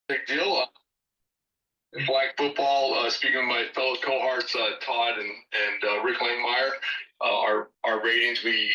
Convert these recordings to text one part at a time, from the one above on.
Big deal. Flag football, speaking of my fellow cohorts, Todd and Rick Langmeyer, our ratings, we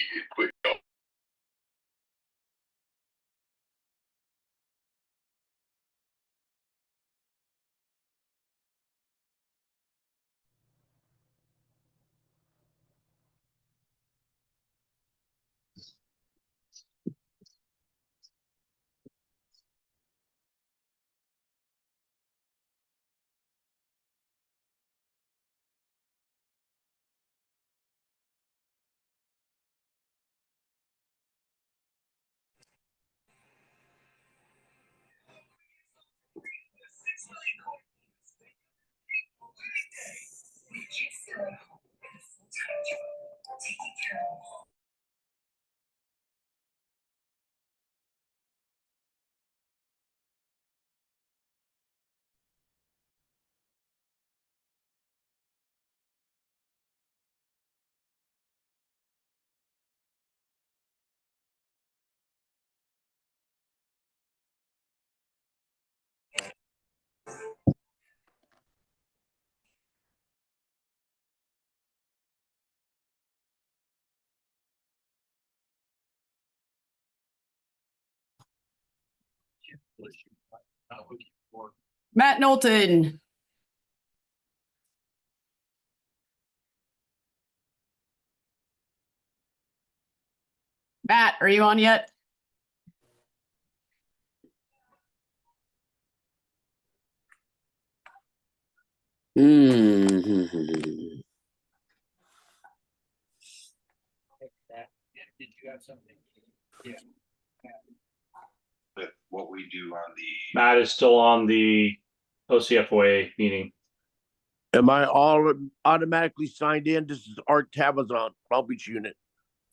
Matt Knowlton. Matt, are you on yet? Mm-hmm. Did you have something? Yeah. With what we do on the Matt is still on the CFOA meeting. Am I all automatically signed in? This is Art Tabazon, Long Beach unit.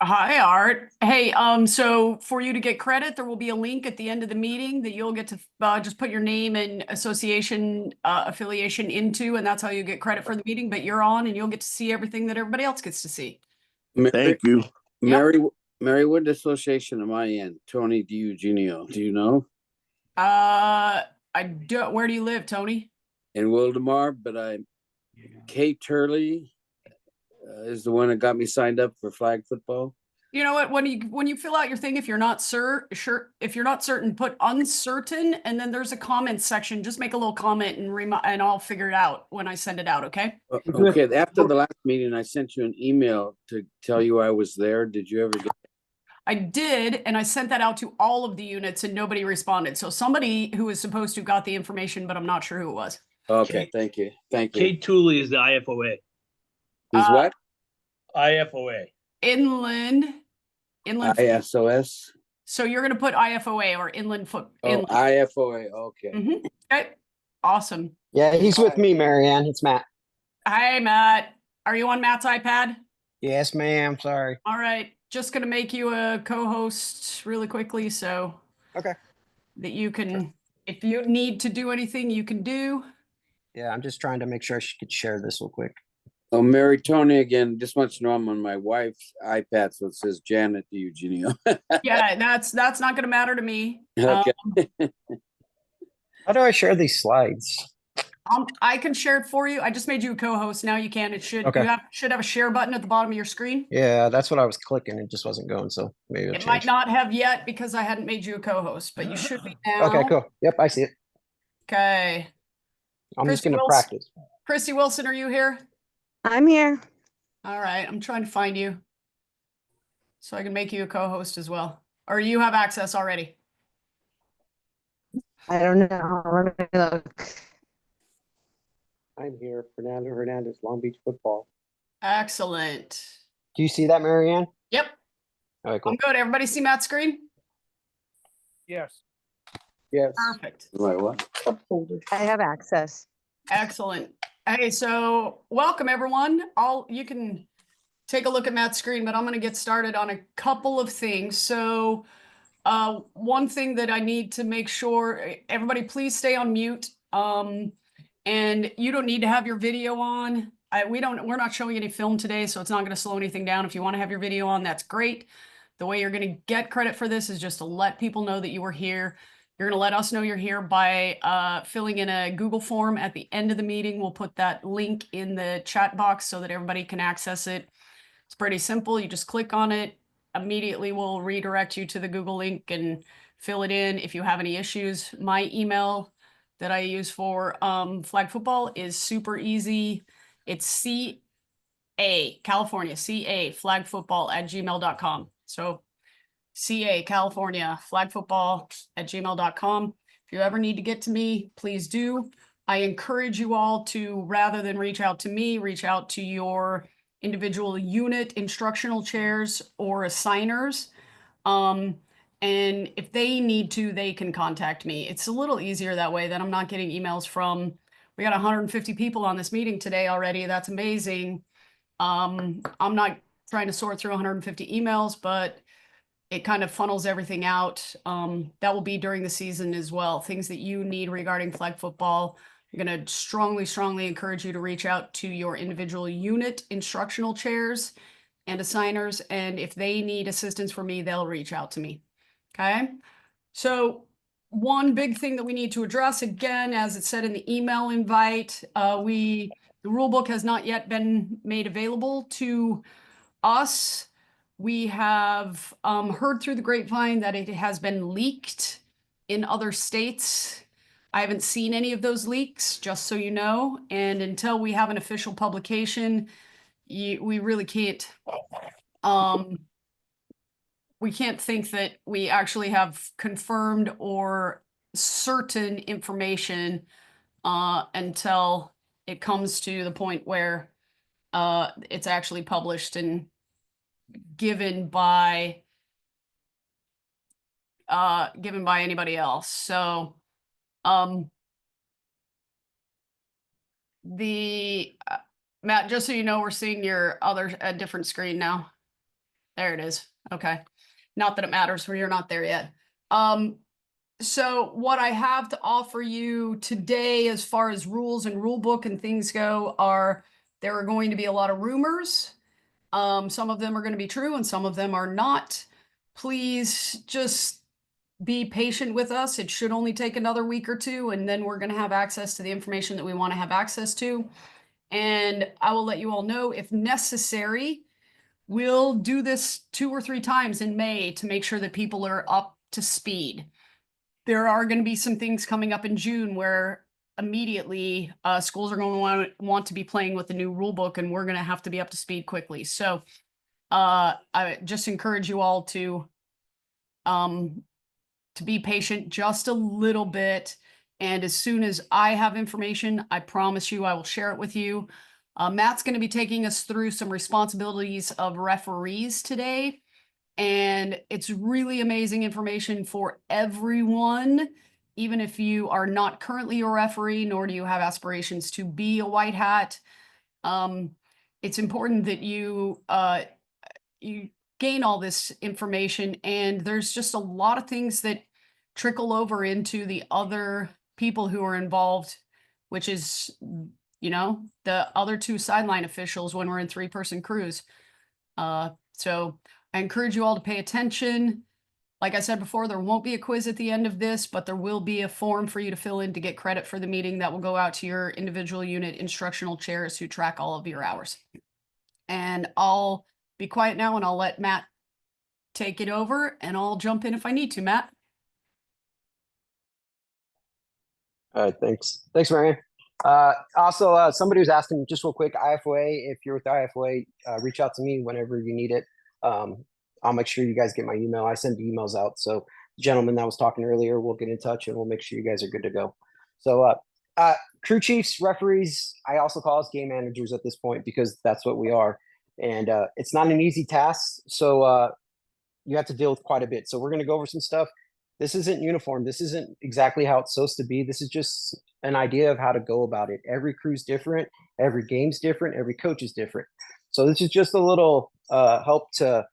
Hi, Art. Hey, so for you to get credit, there will be a link at the end of the meeting that you'll get to just put your name and association affiliation into, and that's how you get credit for the meeting. But you're on, and you'll get to see everything that everybody else gets to see. Thank you. Mary, what association am I in? Tony Eugenio, do you know? I don't. Where do you live, Tony? In Wildemar, but Kate Turley is the one that got me signed up for flag football. You know what? When you fill out your thing, if you're not if you're not certain, put uncertain, and then there's a comment section. Just make a little comment and I'll figure it out when I send it out. Okay. Okay. After the last meeting, I sent you an email to tell you I was there. Did you ever get? I did, and I sent that out to all of the units, and nobody responded. So somebody who was supposed to got the information, but I'm not sure who it was. Okay. Thank you. Thank you. Kate Tooley is the IFOA. He's what? IFOA. Inland. ISOS. So you're going to put IFOA or inland foot. Oh, IFOA. Okay. Mm-hmm. Okay. Awesome. Yeah, he's with me, Marianne. It's Matt. Hi, Matt. Are you on Matt's iPad? Yes, ma'am. Sorry. All right. Just going to make you a co-host really quickly so okay, that you can, if you need to do anything, you can do. Yeah, I'm just trying to make sure I could share this real quick. Oh, Mary Tony again. Just wants to know I'm on my wife's iPad, so it says Janet Eugenio. Yeah, that's not going to matter to me. Okay. How do I share these slides? I can share it for you. I just made you a co-host. Now you can. It should should have a share button at the bottom of your screen. Yeah, that's what I was clicking. It just wasn't going. So maybe it might not have yet because I hadn't made you a co-host, but you should be now. Okay, cool. Yep, I see it. Okay. I'm just going to practice. Christy Wilson, are you here? I'm here. All right. I'm trying to find you so I can make you a co-host as well. Or you have access already? I don't know. Let me look. I'm here. Fernando Hernandez, Long Beach football. Excellent. Do you see that, Marianne? Yep. All right, cool. I'm good. Everybody see Matt's screen? Yes. Yes. Perfect. Wait, what? I have access. Excellent. Hey, so welcome everyone. You can take a look at Matt's screen, but I'm going to get started on a couple of things. So one thing that I need to make sure, everybody please stay on mute. And you don't need to have your video on. We're not showing any film today, so it's not going to slow anything down. If you want to have your video on, that's great. The way you're going to get credit for this is just to let people know that you were here. You're going to let us know you're here by filling in a Google form at the end of the meeting. We'll put that link in the chat box so that everybody can access it. It's pretty simple. You just click on it. Immediately we'll redirect you to the Google link and fill it in. If you have any issues, my email that I use for flag football is super easy. It's CA, California, CA, flagfootball@gmail.com. So CA, California, flagfootball@gmail.com. If you ever need to get to me, please do. I encourage you all to, rather than reach out to me, reach out to your individual unit instructional chairs or assigners. And if they need to, they can contact me. It's a little easier that way. Then I'm not getting emails from, we got 150 people on this meeting today already. That's amazing. I'm not trying to sort through 150 emails, but it kind of funnels everything out. That will be during the season as well. Things that you need regarding flag football. I'm going to strongly encourage you to reach out to your individual unit instructional chairs and assigners. And if they need assistance from me, they'll reach out to me. Okay. So one big thing that we need to address, again, as it said in the email invite, the rule book has not yet been made available to us. We have heard through the grapevine that it has been leaked in other states. I haven't seen any of those leaks, just so you know. And until we have an official publication, we really can't. We can't think that we actually have confirmed or certain information until it comes to the point where it's actually published and given by anybody else. So Matt, just so you know, we're seeing your a different screen now. There it is. Okay. Not that it matters when you're not there yet. So what I have to offer you today, as far as rules and rule book and things go, there are going to be a lot of rumors. Some of them are going to be true and some of them are not. Please just be patient with us. It should only take another week or two, and then we're going to have access to the information that we want to have access to. And I will let you all know, if necessary, we'll do this 2 or 3 times in May to make sure that people are up to speed. There are going to be some things coming up in June where immediately schools are going to want to be playing with the new rule book, and we're going to have to be up to speed quickly. So I just encourage you all to be patient just a little bit. And as soon as I have information, I promise you I will share it with you. Matt's going to be taking us through some responsibilities of referees today. And it's really amazing information for everyone, even if you are not currently a referee, nor do you have aspirations to be a white hat. It's important that you gain all this information, and there's just a lot of things that trickle over into the other people who are involved, which is, you know, the other 2 sideline officials when we're in 3-person crews. So I encourage you all to pay attention. Like I said before, there won't be a quiz at the end of this, but there will be a form for you to fill in to get credit for the meeting that will go out to your individual unit instructional chairs who track all of your hours. And I'll be quiet now and I'll let Matt take it over, and I'll jump in if I need to, Matt. All right, thanks. Thanks, Marianne. Also, somebody was asking just real quick, IFOA, if you're with IFOA, reach out to me whenever you need it. I'll make sure you guys get my email. I send emails out. So the gentleman that was talking earlier, we'll get in touch and we'll make sure you guys are good to go. So crew chiefs, referees, I also call us game managers at this point because that's what we are. And it's not an easy task. So you have to deal with quite a bit. So we're going to go over some stuff. This isn't uniform. This isn't exactly how it's supposed to be. This is just an idea of how to go about it. Every crew's different. Every game's different. Every coach is different. So this is just a little help to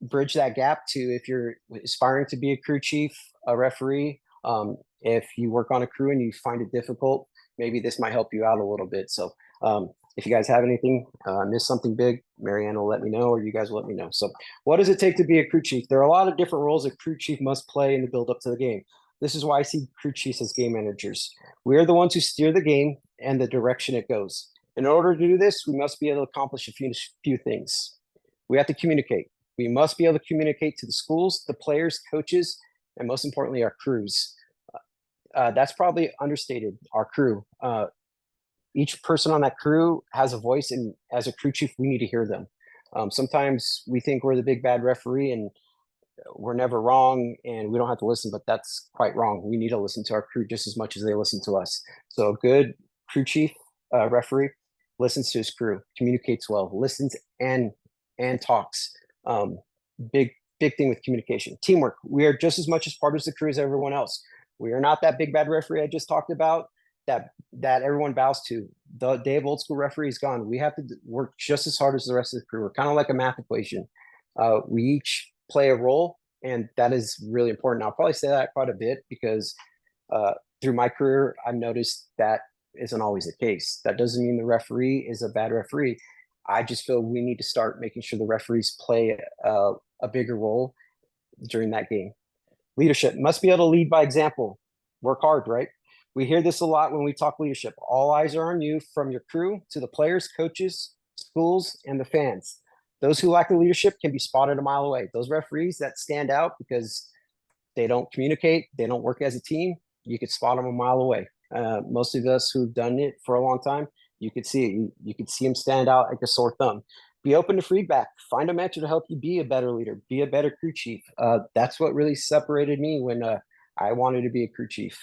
bridge that gap to if you're aspiring to be a crew chief, a referee. If you work on a crew and you find it difficult, maybe this might help you out a little bit. So if you guys have anything, miss something big, Marianne will let me know, or you guys will let me know. So what does it take to be a crew chief? There are a lot of different roles a crew chief must play in the build up to the game. This is why I see crew chiefs as game managers. We are the ones who steer the game and the direction it goes. In order to do this, we must be able to accomplish a few things. We have to communicate. We must be able to communicate to the schools, the players, coaches, and most importantly, our crews. That's probably understated, our crew. Each person on that crew has a voice, and as a crew chief, we need to hear them. Sometimes we think we're the big bad referee and we're never wrong and we don't have to listen, but that's quite wrong. We need to listen to our crew just as much as they listen to us. So a good crew chief, referee, listens to his crew, communicates well, listens and talks. Big thing with communication. Teamwork. We are just as much as part of the crew as everyone else. We are not that big bad referee I just talked about that everyone bows to. The day of old school referee is gone. We have to work just as hard as the rest of the crew. We're kind of like a math equation. We each play a role, and that is really important. I'll probably say that quite a bit because through my career, I've noticed that isn't always the case. That doesn't mean the referee is a bad referee. I just feel we need to start making sure the referees play a bigger role during that game. Leadership must be able to lead by example. Work hard, right? We hear this a lot when we talk leadership. All eyes are on you, from your crew to the players, coaches, schools, and the fans. Those who lack the leadership can be spotted a mile away. Those referees that stand out because they don't communicate, they don't work as a team, you could spot them a mile away. Most of us who've done it for a long time, you could see it. You could see them stand out like a sore thumb. Be open to feedback. Find a mentor to help you be a better leader, be a better crew chief. That's what really separated me when I wanted to be a crew chief.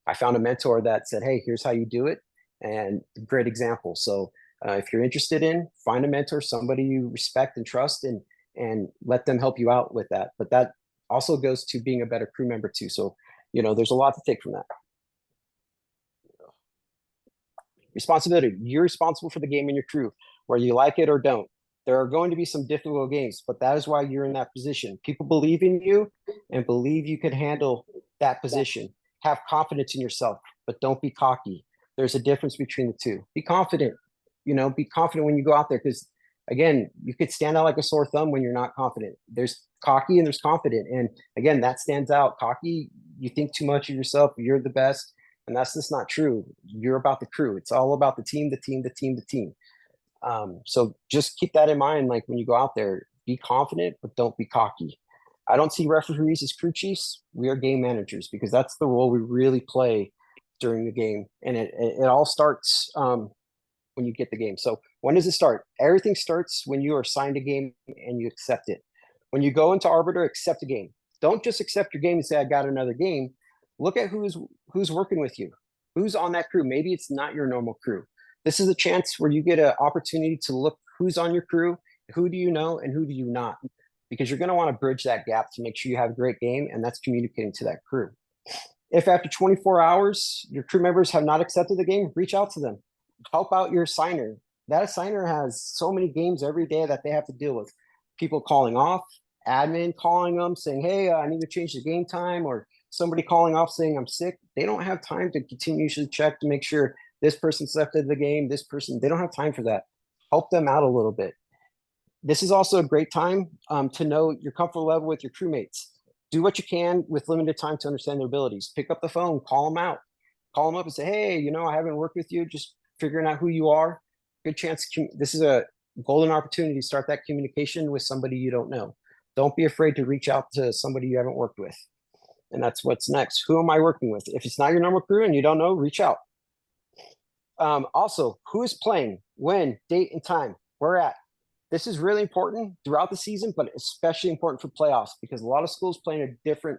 I found a mentor that said, hey, here's how you do it. And great example. So if you're interested in, find a mentor, somebody you respect and trust, and let them help you out with that. But that also goes to being a better crew member too. So, there's a lot to take from that. Responsibility. You're responsible for the game and your crew, whether you like it or don't. There are going to be some difficult games, but that is why you're in that position. People believe in you and believe you can handle that position. Have confidence in yourself, but don't be cocky. There's a difference between the two. Be confident. Be confident when you go out there, because again, you could stand out like a sore thumb when you're not confident. There's cocky and there's confident. And again, that stands out. Cocky, you think too much of yourself, you're the best. And that's just not true. You're about the crew. It's all about the team, the team, the team, the team. So just keep that in mind. Like when you go out there, be confident, but don't be cocky. I don't see referees as crew chiefs. We are game managers, because that's the role we really play during the game. And it all starts when you get the game. So when does it start? Everything starts when you are assigned a game and you accept it. When you go into arbiter, accept a game. Don't just accept your game and say, I got another game. Look at who's working with you, who's on that crew. Maybe it's not your normal crew. This is a chance where you get an opportunity to look who's on your crew, who do you know, and who do you not, because you're going to want to bridge that gap to make sure you have a great game, and that's communicating to that crew. If after 24 hours your crew members have not accepted the game, reach out to them. Help out your assigner. That assigner has so many games every day that they have to deal with. People calling off, admin calling them saying, hey, I need to change the game time, or somebody calling off saying I'm sick. They don't have time to continuously check to make sure this person accepted the game, this person, they don't have time for that. Help them out a little bit. This is also a great time to know your comfort level with your crewmates. Do what you can with limited time to understand their abilities. Pick up the phone, call them out. Call them up and say, hey, I haven't worked with you, just figuring out who you are. Good chance. This is a golden opportunity to start that communication with somebody you don't know. Don't be afraid to reach out to somebody you haven't worked with. And that's what's next. Who am I working with? If it's not your normal crew and you don't know, reach out. Also, who is playing, when, date, and time, where at. This is really important throughout the season, but especially important for playoffs, because a lot of schools play in a different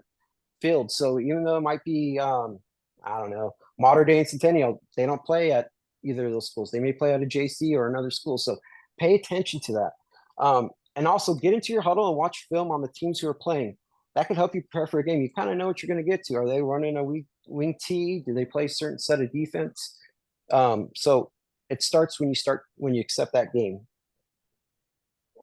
field. So even though it might be, I don't know, Modern Day and Centennial, they don't play at either of those schools. They may play at a JC or another school. So pay attention to that. And also get into your huddle and watch film on the teams who are playing. That could help you prepare for a game. You kind of know what you're going to get to. Are they running a wing T? Do they play a certain set of defense? So it starts when you accept that game.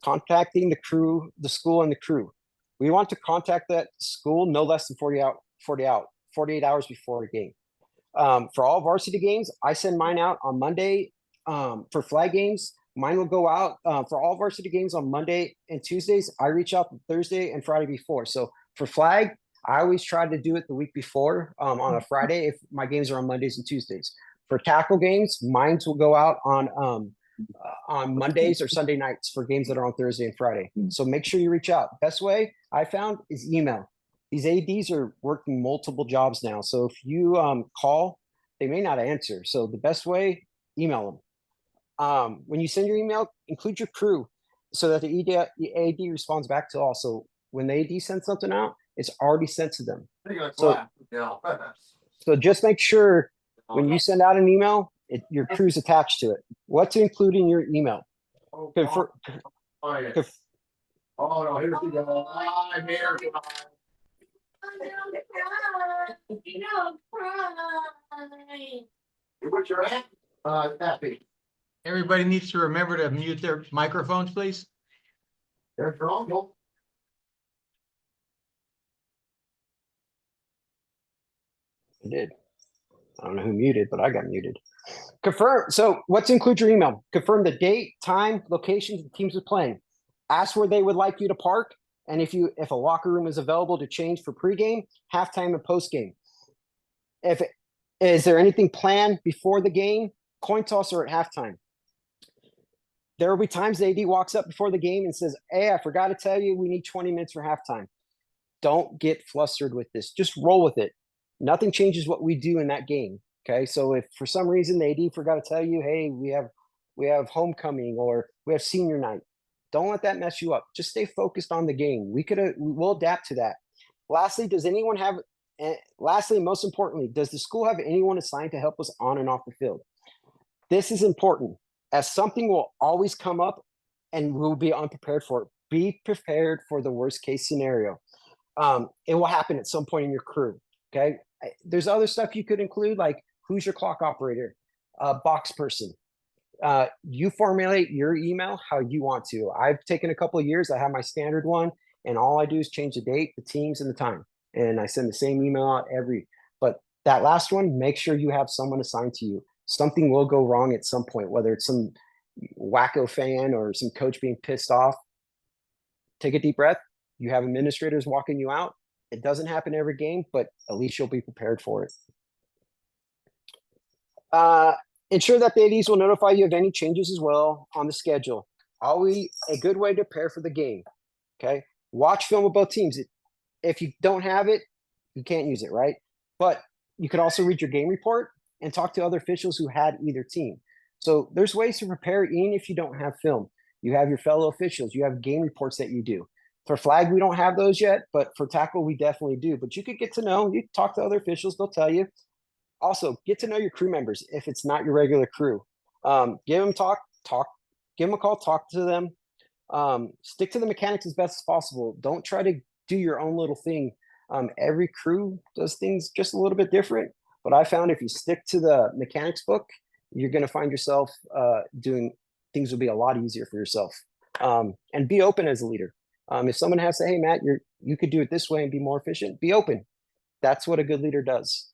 Contacting the crew, the school, and the crew. We want to contact that school no less than 48 hours before a game. For all varsity games, I send mine out on Monday. For flag games, mine will go out for all varsity games on Monday and Tuesdays. I reach out Thursday and Friday before. So for flag, I always try to do it the week before on a Friday if my games are on Mondays and Tuesdays. For tackle games, mines will go out on Mondays or Sunday nights for games that are on Thursday and Friday. So make sure you reach out. Best way I found is email. These ADs are working multiple jobs now. So if you call, they may not answer. So the best way, email them. When you send your email, include your crew so that the AD responds back to all. So when the AD sends something out, it's already sent to them. So just make sure when you send out an email, your crew's attached to it. What to include in your email? Oh, no, here we go. I'm here. What's your at? Happy. Everybody needs to remember to mute their microphones, please. There's your uncle. I did. I don't know who muted, but I got muted. Confirm. So what's include your email? Confirm the date, time, locations the teams are playing. Ask where they would like you to park. And if a locker room is available to change for pregame, halftime, and postgame. Is there anything planned before the game? Coin toss or at halftime. There will be times the AD walks up before the game and says, hey, I forgot to tell you, we need 20 minutes for halftime. Don't get flustered with this. Just roll with it. Nothing changes what we do in that game. Okay. So if for some reason the AD forgot to tell you, hey, we have homecoming or we have senior night, don't let that mess you up. Just stay focused on the game. We'll adapt to that. Lastly, most importantly, does the school have anyone assigned to help us on and off the field? This is important, as something will always come up and we'll be unprepared for it. Be prepared for the worst case scenario. It will happen at some point in your crew. Okay. There's other stuff you could include, like who's your clock operator, box person. You formulate your email how you want to. I've taken a couple of years. I have my standard one, and all I do is change the date, the teams, and the time. And I send the same email out but that last one, make sure you have someone assigned to you. Something will go wrong at some point, whether it's some wacko fan or some coach being pissed off. Take a deep breath. You have administrators walking you out. It doesn't happen every game, but at least you'll be prepared for it. Ensure that the ADs will notify you of any changes as well on the schedule. Always a good way to prepare for the game. Okay. Watch film of both teams. If you don't have it, you can't use it, right? But you could also read your game report and talk to other officials who had either team. So there's ways to prepare even if you don't have film. You have your fellow officials. You have game reports that you do. For flag, we don't have those yet, but for tackle, we definitely do. But you could get to know, you talk to other officials, they'll tell you. Also, get to know your crew members if it's not your regular crew. Give them give them a call, talk to them. Stick to the mechanics as best as possible. Don't try to do your own little thing. Every crew does things just a little bit different, but I found if you stick to the mechanics book, you're going to find yourself doing things will be a lot easier for yourself. And be open as a leader. If someone has to say, hey, Matt, you could do it this way and be more efficient, be open. That's what a good leader does.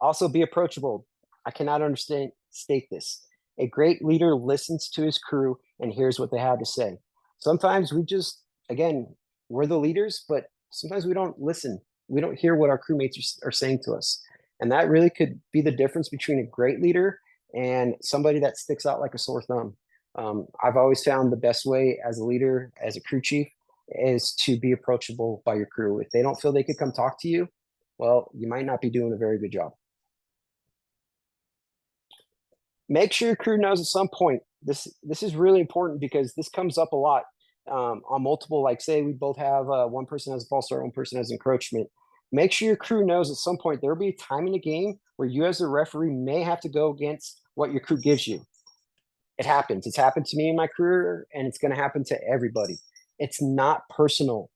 Also, be approachable. I cannot state this. A great leader listens to his crew and hears what they have to say. Sometimes we're the leaders, but sometimes we don't listen. We don't hear what our crewmates are saying to us. And that really could be the difference between a great leader and somebody that sticks out like a sore thumb. I've always found the best way as a leader, as a crew chief, is to be approachable by your crew. If they don't feel they could come talk to you, well, you might not be doing a very good job. Make sure your crew knows at some point. This is really important because this comes up a lot on multiple, like say we both have one person has a false start, one person has encroachment. Make sure your crew knows at some point there'll be a time in the game where you as a referee may have to go against what your crew gives you. It happens. It's happened to me in my career, and it's going to happen to everybody. It's not personal.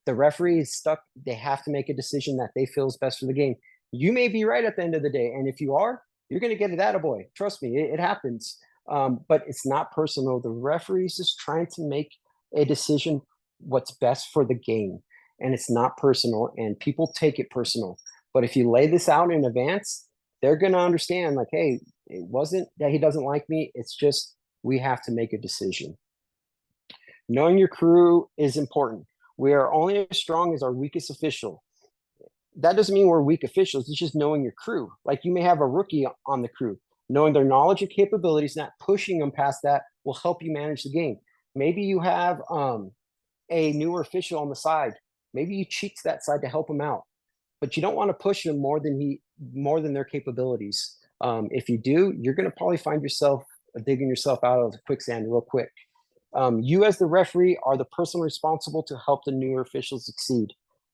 The referee is stuck. They have to make a decision that they feel is best for the game. You may be right at the end of the day, and if you are, you're going to get it attaboy. Trust me, it happens. But it's not personal. The referee is just trying to make a decision what's best for the game, and it's not personal, and people take it personal. But if you lay this out in advance, they're going to understand, like, hey, it wasn't that he doesn't like me. It's just we have to make a decision. Knowing your crew is important. We are only as strong as our weakest official. that doesn't mean we're weak officials. It's just knowing your crew. Like you may have a rookie on the crew, knowing their knowledge and capabilities, not pushing them past that will help you manage the game. Maybe you have a newer official on the side. Maybe you cheat to that side to help them out, but you don't want to push them more than their capabilities. If you do, you're going to probably find yourself digging yourself out of the quicksand real quick. You as the referee are the person responsible to help the newer officials succeed.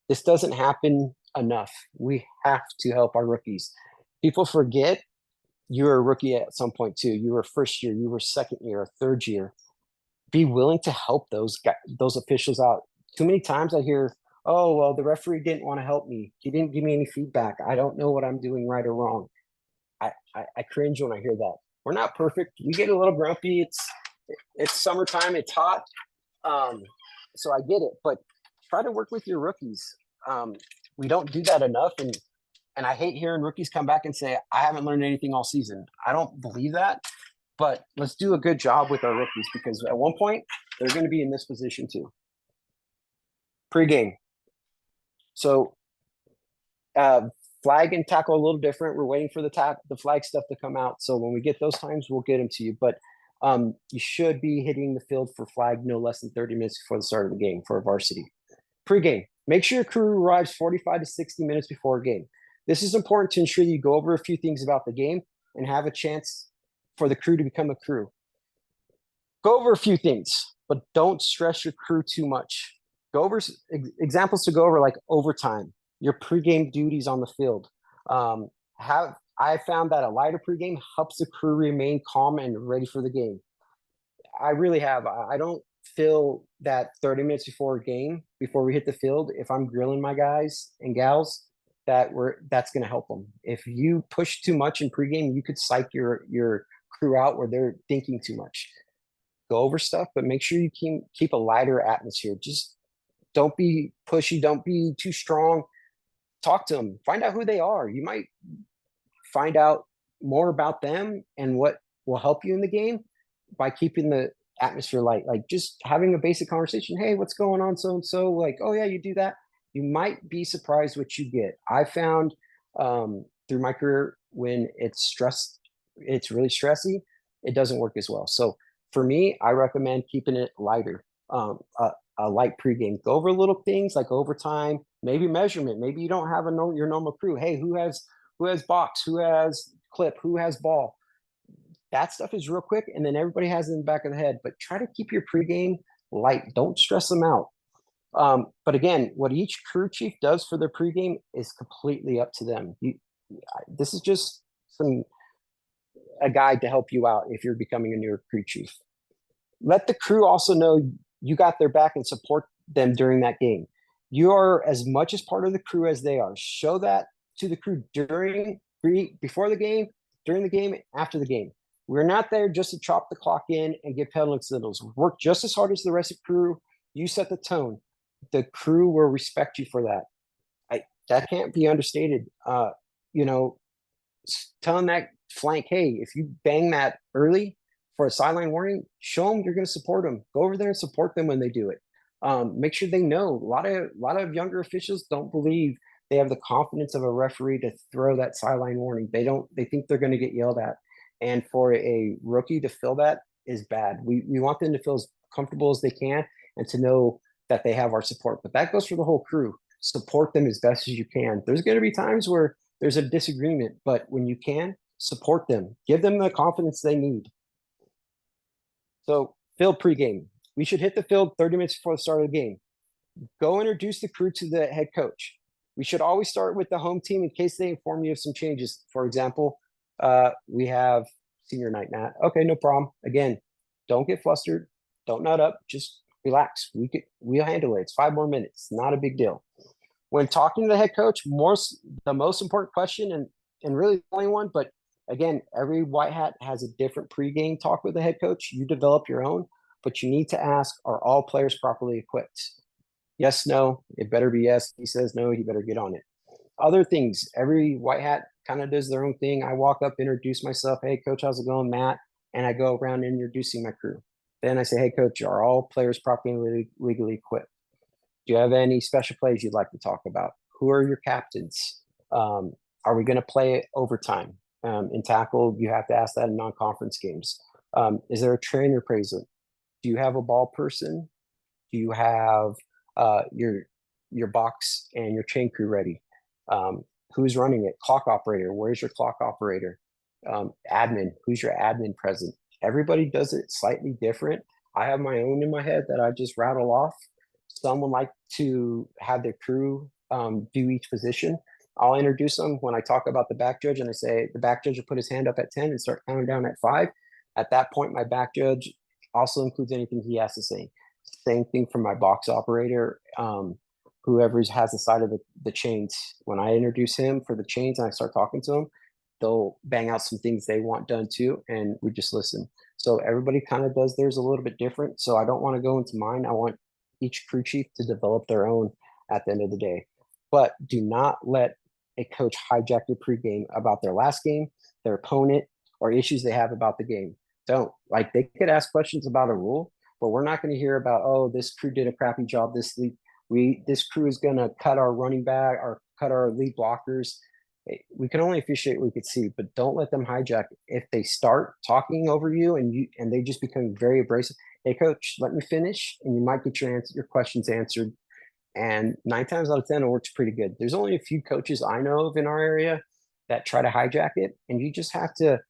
This doesn't happen enough. We have to help our rookies. People forget you're a rookie at some point too. You were first year, you were second year, or third year. Be willing to help those officials out. Too many times I hear, oh, well, the referee didn't want to help me. He didn't give me any feedback. I don't know what I'm doing right or wrong. I cringe when I hear that. We're not perfect. We get a little grumpy. It's summertime. It's hot. So I get it, but try to work with your rookies. We don't do that enough. And I hate hearing rookies come back and say, I haven't learned anything all season. I don't believe that, but let's do a good job with our rookies because at one point they're going to be in this position too. Pre-game. So flag and tackle a little different. We're waiting for the flag stuff to come out. So when we get those times, we'll get them to you. But you should be hitting the field for flag no less than 30 minutes before the start of the game for a varsity. Pre-game. Make sure your crew arrives 45 to 60 minutes before a game. This is important to ensure you go over a few things about the game and have a chance for the crew to become a crew. Go over a few things, but don't stress your crew too much. Go over examples to go over like overtime, your pregame duties on the field. I found that a lighter pregame helps the crew remain calm and ready for the game. I really have. I don't feel that 30 minutes before a game, before we hit the field, if I'm grilling my guys and gals, that's going to help them. If you push too much in pregame, you could psych your crew out where they're thinking too much. Go over stuff, but make sure you keep a lighter atmosphere. Just don't be pushy. Don't be too strong. Talk to them. Find out who they are. You might find out more about them and what will help you in the game by keeping the atmosphere light. Like just having a basic conversation. Hey, what's going on? So-and-so, like, oh yeah, you do that. You might be surprised what you get. I found through my career when it's really stressy, it doesn't work as well. So for me, I recommend keeping it lighter. A light pregame. Go over little things like overtime, maybe measurement. Maybe you don't have your normal crew. Hey, who has box? Who has clip? Who has ball? That stuff is real quick, and then everybody has it in the back of the head. But try to keep your pregame light. Don't stress them out. But again, what each crew chief does for their pregame is completely up to them. This is just a guide to help you out if you're becoming a newer crew chief. Let the crew also know you got their back and support them during that game. You are as much as part of the crew as they are. Show that to the crew before the game, during the game, after the game. We're not there just to chop the clock in and give penalty signals. Work just as hard as the rest of the crew. You set the tone. The crew will respect you for that. That can't be understated. Telling that flank, hey, if you bang that early for a sideline warning, show them you're going to support them. Go over there and support them when they do it. Make sure they know. A lot of younger officials don't believe they have the confidence of a referee to throw that sideline warning. They think they're going to get yelled at. And for a rookie to feel that is bad. We want them to feel as comfortable as they can and to know that they have our support. But that goes for the whole crew. Support them as best as you can. There's going to be times where there's a disagreement, but when you can, support them. Give them the confidence they need. So field pregame. We should hit the field 30 minutes before the start of the game. Go introduce the crew to the head coach. We should always start with the home team in case they inform you of some changes. For example, we have senior night, Matt. Okay, no problem. Again, don't get flustered. Don't nut up. Just relax. We'll handle it. It's 5 more minutes. Not a big deal. When talking to the head coach, the most important question and really the only one, but again, every white hat has a different pregame talk with the head coach. You develop your own, but you need to ask, are all players properly equipped? Yes, no. It better be yes. He says no, he better get on it. Other things, every white hat kind of does their own thing. I walk up, introduce myself. Hey, coach, how's it going, Matt? And I go around introducing my crew. Then I say, hey, coach, are all players properly legally equipped? Do you have any special plays you'd like to talk about? Who are your captains? Are we going to play overtime? In tackle, you have to ask that in non-conference games. Is there a trainer present? Do you have a ball person? Do you have your box and your chain crew ready? Who's running it? Clock operator. Where's your clock operator? Admin. Who's your admin present? Everybody does it slightly different. I have my own in my head that I just rattle off. Some would like to have their crew do each position. I'll introduce them when I talk about the back judge, and I say the back judge will put his hand up at 10 and start counting down at 5. At that point, my back judge also includes anything he has to say. Same thing for my box operator. Whoever has the side of the chains. When I introduce him for the chains and I start talking to him, they'll bang out some things they want done too, and we just listen. So everybody kind of does theirs a little bit different. So I don't want to go into mine. I want each crew chief to develop their own at the end of the day. But do not let a coach hijack your pregame about their last game, their opponent, or issues they have about the game. Don't. Like, they could ask questions about a rule, but we're not going to hear about, oh, this crew did a crappy job this week. This crew is going to cut our running back or cut our lead blockers. We can only appreciate what we could see, but don't let them hijack. If they start talking over you and they just become very abrasive, hey coach, let me finish, and you might get your questions answered. And 9 times out of 10, it works pretty good. There's only a few coaches I know of in our area that try to hijack it, and you just have to.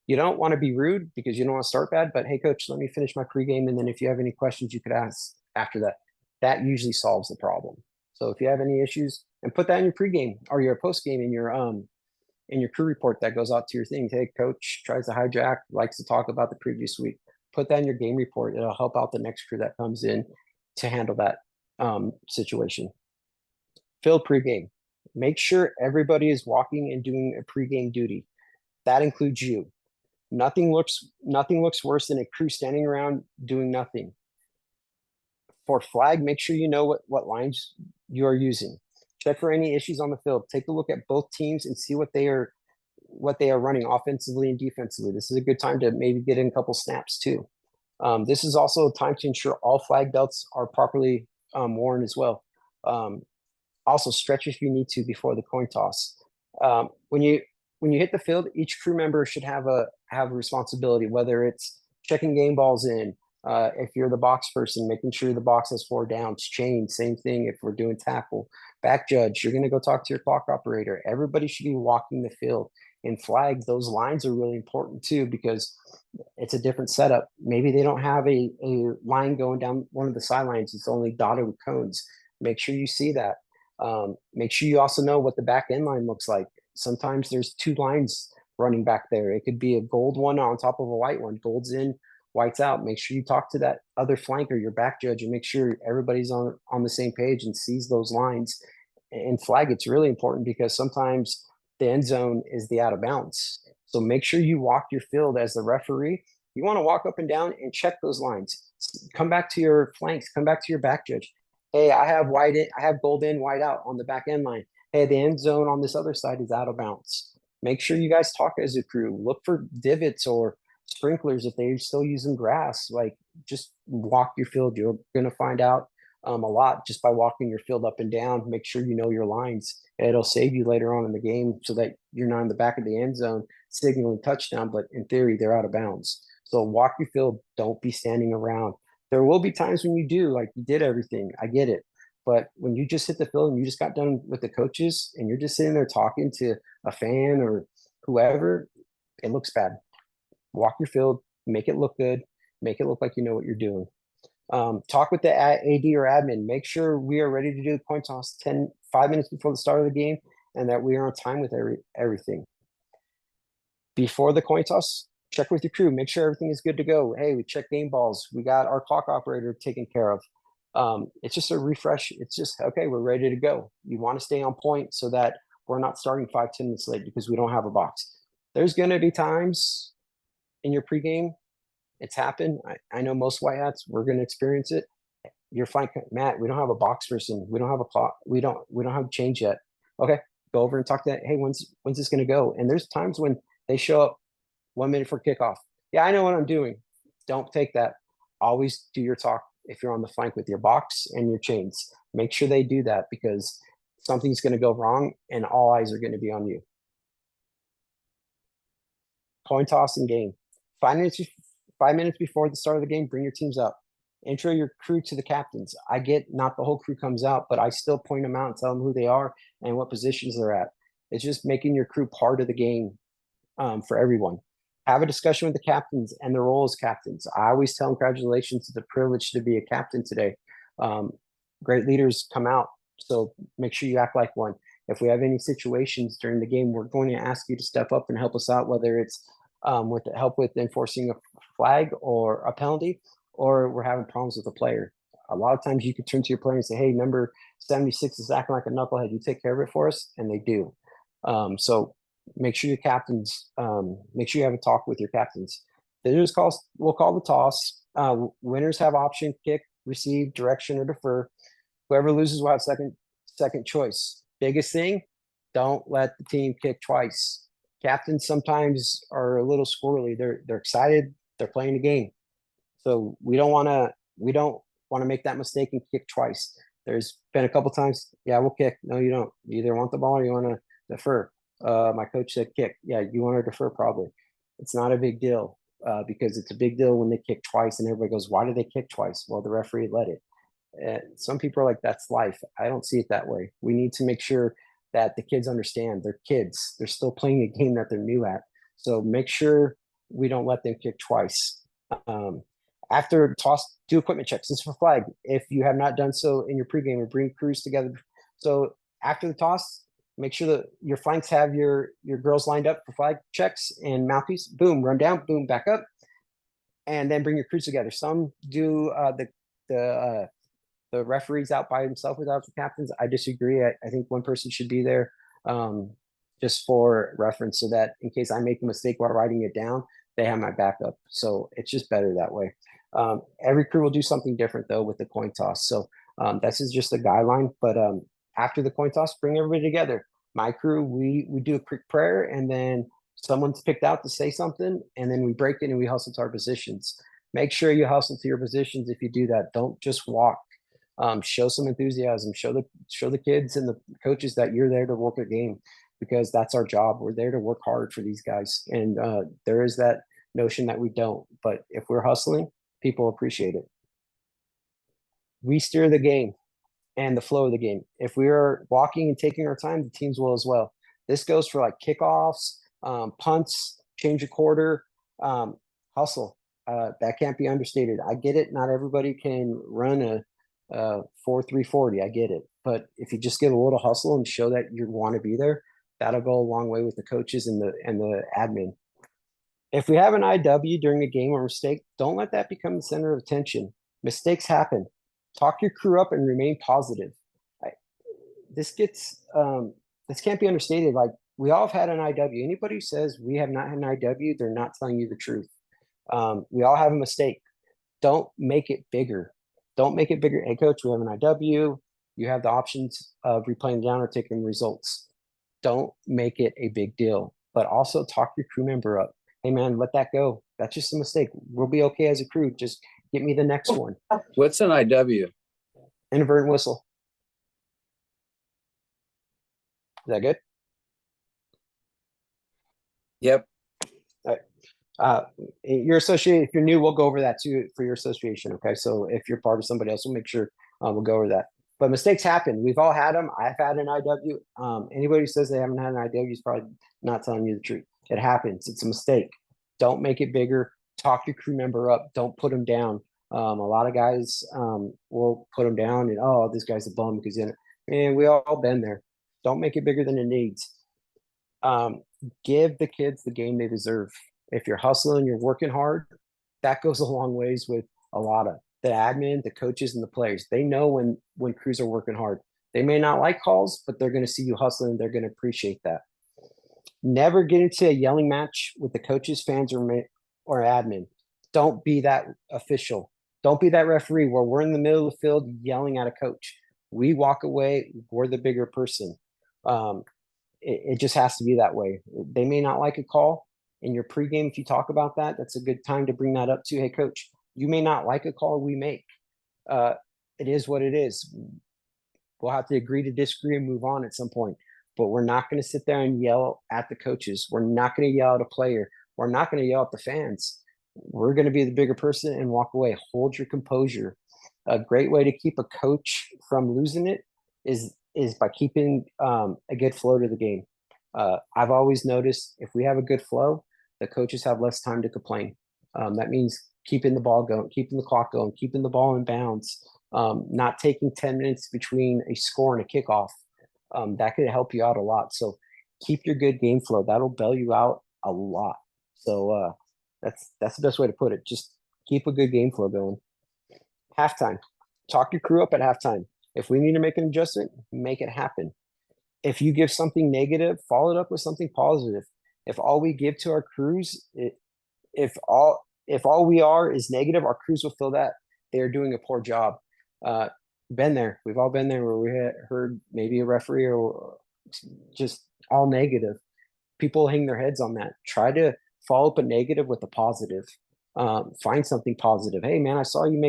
You don't want to be rude because you don't want to start bad, but hey coach, let me finish my pregame, and then if you have any questions, you could ask after that. That usually solves the problem. So if you have any issues, and put that in your pregame or your postgame in your crew report that goes out to your things. Hey, coach tries to hijack, likes to talk about the previous week. Put that in your game report. It'll help out the next crew that comes in to handle that situation. Field pregame. Make sure everybody is walking and doing a pregame duty. That includes you. Nothing looks worse than a crew standing around doing nothing. For flag, make sure you know what lines you are using. Check for any issues on the field. Take a look at both teams and see what they are running offensively and defensively. This is a good time to maybe get in a couple snaps too. This is also a time to ensure all flag belts are properly worn as well. Also stretch if you need to before the coin toss. When you hit the field, each crew member should have a responsibility, whether it's checking game balls in, if you're the box person, making sure the box has 4 downs, chain, same thing. If we're doing tackle, back judge, you're going to go talk to your clock operator. Everybody should be walking the field. In flag, those lines are really important too, because it's a different setup. Maybe they don't have a line going down one of the sidelines. It's only dotted with cones. Make sure you see that. Make sure you also know what the back end line looks like. Sometimes there's 2 lines running back there. It could be a gold one on top of a white one. Gold's in, white's out. Make sure you talk to that other flanker, your back judge, and make sure everybody's on the same page and sees those lines. In flag, it's really important because sometimes the end zone is the out of bounds. So make sure you walk your field as the referee. You want to walk up and down and check those lines. Come back to your flanks. Come back to your back judge. Hey, I have gold in, white out on the back end line. Hey, the end zone on this other side is out of bounds. Make sure you guys talk as a crew. Look for divots or sprinklers if they're still using grass. Like, just walk your field. You're going to find out a lot just by walking your field up and down. Make sure you know your lines. It'll save you later on in the game so that you're not in the back of the end zone signaling touchdown, but in theory, they're out of bounds. So walk your field. Don't be standing around. There will be times when you do, like you did everything. I get it. But when you just hit the field and you just got done with the coaches and you're just sitting there talking to a fan or whoever, it looks bad. Walk your field, make it look good, make it look like you know what you're doing. Talk with the AD or admin. Make sure we are ready to do the coin toss 5 minutes before the start of the game and that we are on time with everything. Before the coin toss, check with your crew. Make sure everything is good to go. Hey, we checked game balls. We got our clock operator taken care of. It's just a refresh. It's just, okay, we're ready to go. You want to stay on point so that we're not starting 5-10 minutes late because we don't have a box. There's going to be times in your pregame, it's happened. I know most white hats, we're going to experience it. You're fine, Matt. We don't have a box person. We don't have a clock. We don't have change yet. Okay, go over and talk to that. Hey, when's this going to go? And there's times when they show up 1 minute for kickoff. Yeah, I know what I'm doing. Don't take that. Always do your talk if you're on the flank with your box and your chains. Make sure they do that because something's going to go wrong and all eyes are going to be on you. Coin toss and game. 5 minutes before the start of the game, bring your teams up. Intro your crew to the captains. I get not the whole crew comes out, but I still point them out and tell them who they are and what positions they're at. It's just making your crew part of the game for everyone. Have a discussion with the captains and their role as captains. I always tell them congratulations, it's a privilege to be a captain today. Great leaders come out, so make sure you act like one. If we have any situations during the game, we're going to ask you to step up and help us out, whether it's with the help with enforcing a flag or a penalty, or we're having problems with a player. A lot of times you can turn to your player and say, hey, number 76 is acting like a knucklehead. You take care of it for us, and they do. So make sure your captains, make sure you have a talk with your captains. We'll call the toss. Winners have option, kick, receive, direction, or defer. Whoever loses will have second choice. Biggest thing, don't let the team kick twice. Captains sometimes are a little squirrely. They're excited. They're playing the game. So we don't want to make that mistake and kick twice. There's been a couple times, yeah, we'll kick. No, you don't. You either want the ball or you want to defer. My coach said kick. Yeah, you want to defer probably. It's not a big deal because it's a big deal when they kick twice and everybody goes, why did they kick twice? Well, the referee let it. Some people are like, that's life. I don't see it that way. We need to make sure that the kids understand they're kids. They're still playing a game that they're new at. So make sure we don't let them kick twice. After toss, do equipment checks. This is for flag. If you have not done so in your pregame, or bring crews together. So after the toss, make sure that your flanks have your girls lined up for flag checks and mouthpiece. Boom, run down, boom, back up, and then bring your crews together. Some do the referees out by himself without the captains. I disagree. I think one person should be there just for reference, so that in case I make a mistake while writing it down, they have my backup. So it's just better that way. Every crew will do something different though with the coin toss. So this is just a guideline, but after the coin toss, bring everybody together. My crew, we do a quick prayer, and then someone's picked out to say something, and then we break it and we hustle to our positions. Make sure you hustle to your positions. If you do that, don't just walk. Show some enthusiasm. Show the kids and the coaches that you're there to work a game, because that's our job. We're there to work hard for these guys, and there is that notion that we don't. But if we're hustling, people appreciate it. We steer the game and the flow of the game. If we are walking and taking our time, the teams will as well. This goes for like kickoffs, punts, change a quarter, hustle. That can't be understated. I get it. Not everybody can run a 4.340. I get it. But if you just give a little hustle and show that you want to be there, that'll go a long way with the coaches and the admin. If we have an IW during a game or mistake, don't let that become the center of attention. Mistakes happen. Talk your crew up and remain positive. This can't be understated. Like, we all have had an IW. Anybody who says we have not had an IW, they're not telling you the truth. We all have a mistake. Don't make it bigger. Don't make it bigger. Hey, coach, we have an IW. You have the options of replaying down or taking results. Don't make it a big deal, but also talk your crew member up. Hey, man, let that go. That's just a mistake. We'll be okay as a crew. Just get me the next one. What's an IW? Inadvertent whistle. Is that good? Yep. Your associate, if you're new, we'll go over that too for your association. Okay. So if you're part of somebody else, we'll make sure we'll go over that. But mistakes happen. We've all had them. I've had an IW. Anybody who says they haven't had an IW is probably not telling you the truth. It happens. It's a mistake. Don't make it bigger. Talk your crew member up. Don't put them down. A lot of guys will put them down and, oh, this guy's a bum because we all been there. Don't make it bigger than it needs. Give the kids the game they deserve. If you're hustling, you're working hard, that goes a long ways with a lot of the admin, the coaches, and the players. They know when crews are working hard. They may not like calls, but they're going to see you hustling. They're going to appreciate that. Never get into a yelling match with the coaches, fans, or admin. Don't be that official. Don't be that referee where we're in the middle of the field yelling at a coach. We walk away. We're the bigger person. It just has to be that way. They may not like a call. In your pregame, if you talk about that, that's a good time to bring that up to, hey, coach, you may not like a call we make. It is what it is. We'll have to agree to disagree and move on at some point. But we're not going to sit there and yell at the coaches. We're not going to yell at a player. We're not going to yell at the fans. We're going to be the bigger person and walk away. Hold your composure. A great way to keep a coach from losing it is by keeping a good flow to the game. I've always noticed if we have a good flow, the coaches have less time to complain. That means keeping the ball going, keeping the clock going, keeping the ball in bounds, not taking 10 minutes between a score and a kickoff. That could help you out a lot. So keep your good game flow. That'll bail you out a lot. So that's the best way to put it. Just keep a good game flow going. Halftime. Talk your crew up at halftime. If we need to make an adjustment, make it happen. If you give something negative, follow it up with something positive. If all we give to our crews, if all we are is negative, our crews will feel that they are doing a poor job. Been there. We've all been there where we heard maybe a referee or just all negative. People hang their heads on that. Try to follow up a negative with a positive. Find something positive. Hey man, I saw you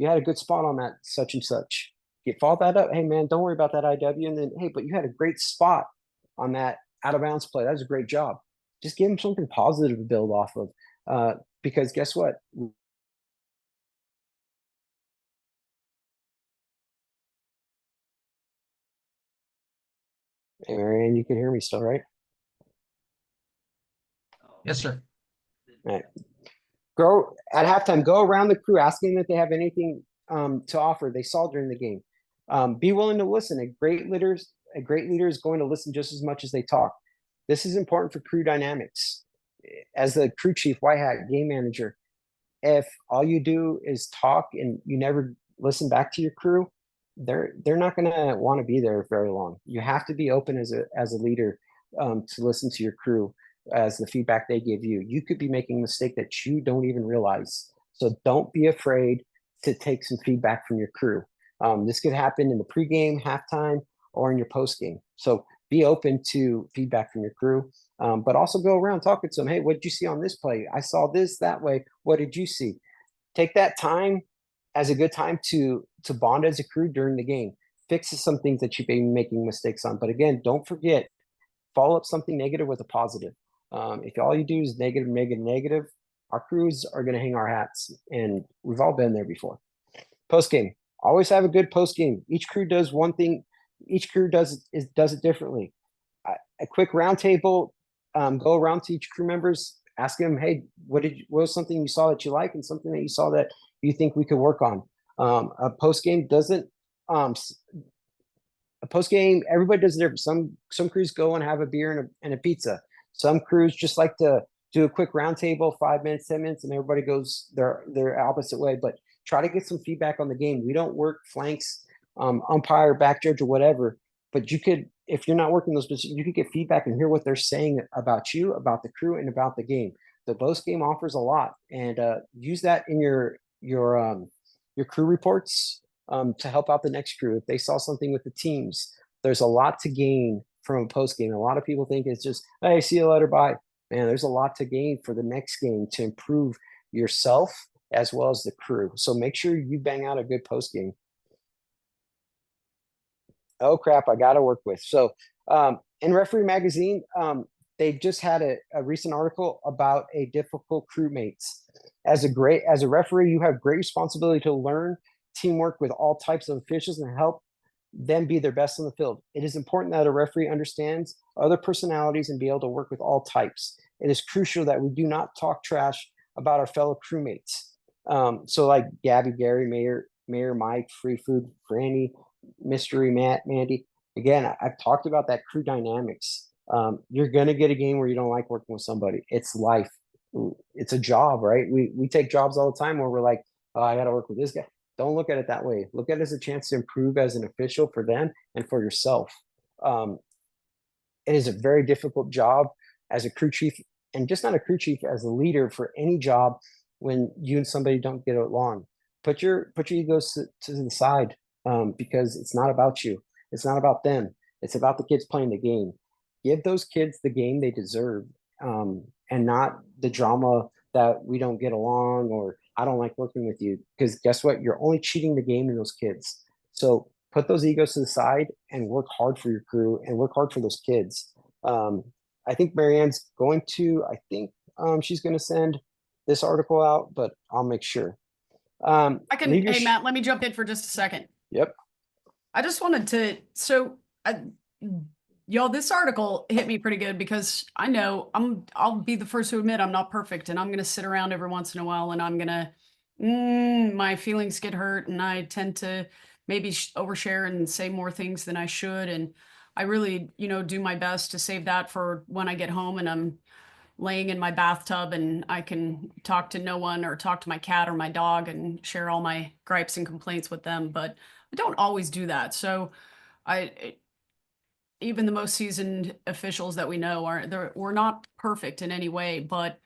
had a good spot on that such and such. Follow that up. Hey man, don't worry about that IW. And then, hey, but you had a great spot on that out of bounds play. That was a great job. Just give them something positive to build off of. Because guess what? Hey, Marianne, you can hear me still, right? Yes, sir. All right. Go at halftime, go around the crew asking if they have anything to offer they saw during the game. Be willing to listen. A great leader is going to listen just as much as they talk. This is important for crew dynamics. As the crew chief, white hat, game manager, if all you do is talk and you never listen back to your crew, they're not going to want to be there very long. You have to be open as a leader to listen to your crew as the feedback they give you. You could be making a mistake that you don't even realize. So don't be afraid to take some feedback from your crew. This could happen in the pregame, halftime, or in your postgame. So be open to feedback from your crew, but also go around talking to them. Hey, what did you see on this play? I saw this that way. What did you see? Take that time as a good time to bond as a crew during the game. Fix some things that you've been making mistakes on. But again, don't forget, follow up something negative with a positive. If all you do is negative, our crews are going to hang our hats, and we've all been there before. Post game, always have a good post game. Each crew does one thing. Each crew does it differently. A quick roundtable. Go around to each crew members, ask them, hey, what was something you saw that you like, and something that you saw that you think we could work on. A post game doesn't. A post game, everybody does it different. Some crews go and have a beer and a pizza. Some crews just like to do a quick roundtable, 5 minutes, 10 minutes, and everybody goes their opposite way. But try to get some feedback on the game. We don't work flanks, umpire, back judge, or whatever. But you could, if you're not working those positions, you could get feedback and hear what they're saying about you, about the crew, and about the game. The post game offers a lot, and use that in your crew reports to help out the next crew. If they saw something with the teams, there's a lot to gain from a post game. A lot of people think it's just, hey, see you later, bye. Man, there's a lot to gain for the next game to improve yourself as well as the crew. So make sure you bang out a good post game. Oh crap, I got to work with. So in Referee Magazine, they just had a recent article about a difficult crewmates. As a referee, you have great responsibility to learn teamwork with all types of officials and help them be their best on the field. It is important that a referee understands other personalities and be able to work with all types. It is crucial that we do not talk trash about our fellow crewmates. So like Gabby, Gary, Mayor, Mike, Free Food, Franny, Mystery, Matt, Mandy. Again, I've talked about that crew dynamics. You're going to get a game where you don't like working with somebody. It's life. It's a job, right? We take jobs all the time where we're like, oh, I got to work with this guy. Don't look at it that way. Look at it as a chance to improve as an official for them and for yourself. It is a very difficult job as a crew chief, and just not a crew chief, as a leader for any job when you and somebody don't get along. Put your egos to the side, because it's not about you. It's not about them. It's about the kids playing the game. Give those kids the game they deserve, and not the drama that we don't get along or I don't like working with you. Because guess what? You're only cheating the game in those kids. So put those egos to the side and work hard for your crew and work hard for those kids. I think Marianne's going to, she's going to send this article out, but I'll make sure. I can, leave your hey, Matt, let me jump in for just a second. Yep. I just wanted to, y'all, this article hit me pretty good because I know I'll be the first to admit I'm not perfect, and I'm going to sit around every once in a while and I'm going to, my feelings get hurt, and I tend to maybe overshare and say more things than I should. And I really, do my best to save that for when I get home and I'm laying in my bathtub and I can talk to no one or talk to my cat or my dog and share all my gripes and complaints with them. But I don't always do that. So even the most seasoned officials that we know we're not perfect in any way, but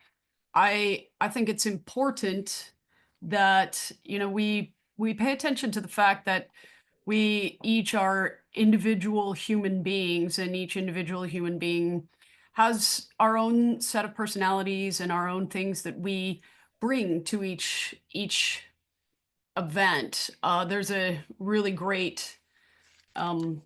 I think it's important that, we pay attention to the fact that we each are individual human beings, and each individual human being has our own set of personalities and our own things that we bring to each event. There's a really great, it's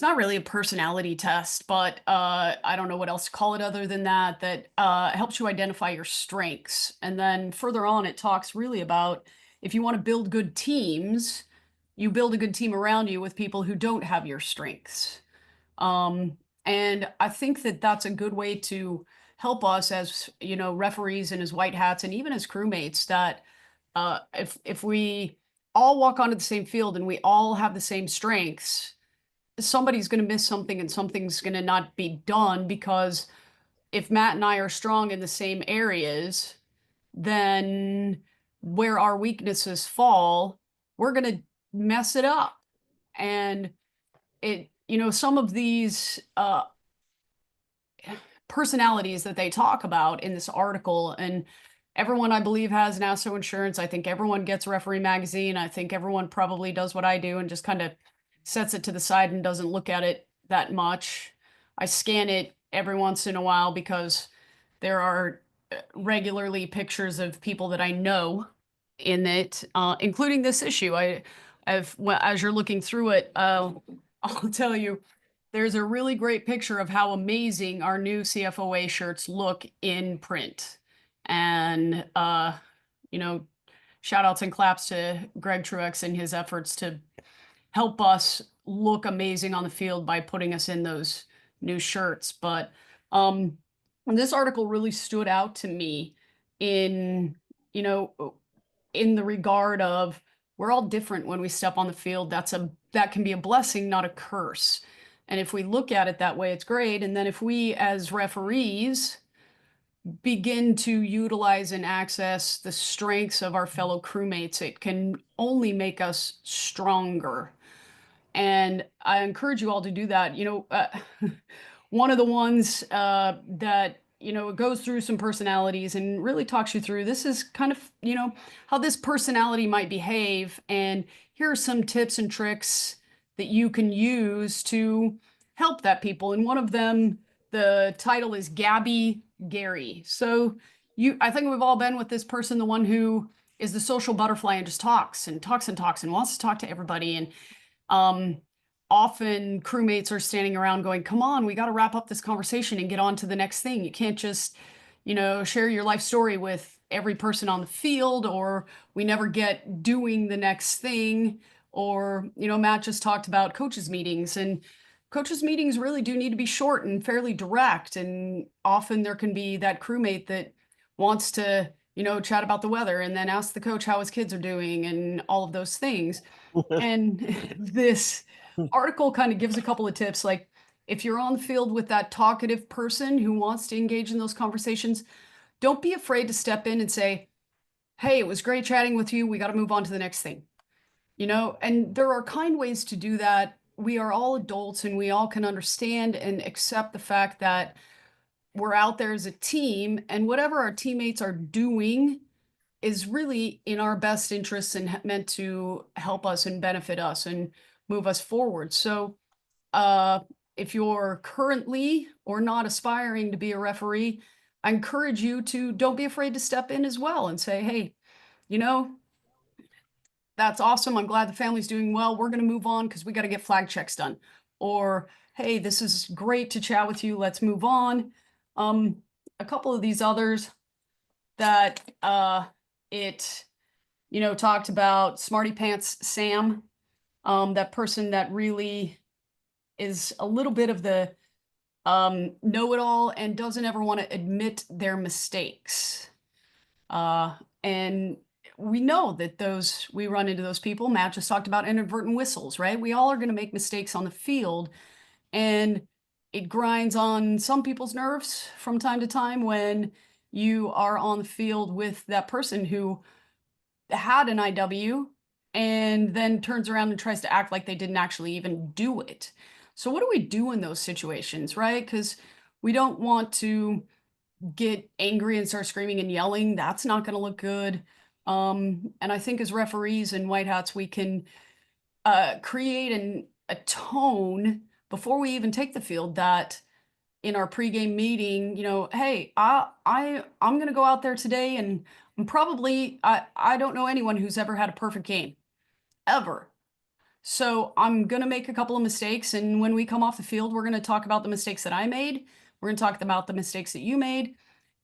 not really a personality test, but I don't know what else to call it other than that helps you identify your strengths. And then further on, it talks really about if you want to build good teams, you build a good team around you with people who don't have your strengths. And I think that that's a good way to help us as, referees and as white hats and even as crewmates, that if we all walk onto the same field and we all have the same strengths, somebody's going to miss something and something's going to not be done, because if Matt and I are strong in the same areas, then where our weaknesses fall, we're going to mess it up. And some of these personalities that they talk about in this article, and everyone I believe has NASO insurance. I think everyone gets Referee Magazine. I think everyone probably does what I do and just kind of sets it to the side and doesn't look at it that much. I scan it every once in a while because there are regularly pictures of people that I know in it, including this issue. As you're looking through it, I'll tell you, there's a really great picture of how amazing our new CFOA shirts look in print. And, shout outs and claps to Greg Truex and his efforts to help us look amazing on the field by putting us in those new shirts. But this article really stood out to me in the regard of, we're all different when we step on the field. That can be a blessing, not a curse. And if we look at it that way, it's great. And then if we as referees begin to utilize and access the strengths of our fellow crewmates, it can only make us stronger. And I encourage you all to do that. One of the ones that, it goes through some personalities and really talks you through, this is kind of, how this personality might behave. And here are some tips and tricks that you can use to help that people. And one of them, the title is Gabby Gary. So I think we've all been with this person, the one who is the social butterfly and just talks and talks and talks and wants to talk to everybody. And often crewmates are standing around going, come on, we got to wrap up this conversation and get on to the next thing. You can't just, share your life story with every person on the field, or we never get doing the next thing. Or, Matt just talked about coaches meetings, and coaches meetings really do need to be short and fairly direct. And often there can be that crewmate that wants to, chat about the weather and then ask the coach how his kids are doing and all of those things. And this article kind of gives a couple of tips. Like, if you're on the field with that talkative person who wants to engage in those conversations, don't be afraid to step in and say, hey, it was great chatting with you. We got to move on to the next thing. And there are kind ways to do that. We are all adults and we all can understand and accept the fact that we're out there as a team, and whatever our teammates are doing is really in our best interests and meant to help us and benefit us and move us forward. So if you're currently or not aspiring to be a referee, I encourage you to don't be afraid to step in as well and say, hey, that's awesome. I'm glad the family's doing well. We're going to move on because we got to get flag checks done. Or, hey, this is great to chat with you. Let's move on. A couple of these others that it, talked about Smarty Pants Sam, that person that really is a little bit of the know-it-all and doesn't ever want to admit their mistakes. And we know that we run into those people. Matt just talked about inadvertent whistles, right? We all are going to make mistakes on the field, and it grinds on some people's nerves from time to time when you are on the field with that person who had an IW and then turns around and tries to act like they didn't actually even do it. So what do we do in those situations, right? Because we don't want to get angry and start screaming and yelling. That's not going to look good. And I think as referees and white hats, we can create a tone before we even take the field that in our pregame meeting, hey, I'm going to go out there today, and I don't know anyone who's ever had a perfect game, ever. So I'm going to make a couple of mistakes, and when we come off the field, we're going to talk about the mistakes that I made. We're going to talk about the mistakes that you made,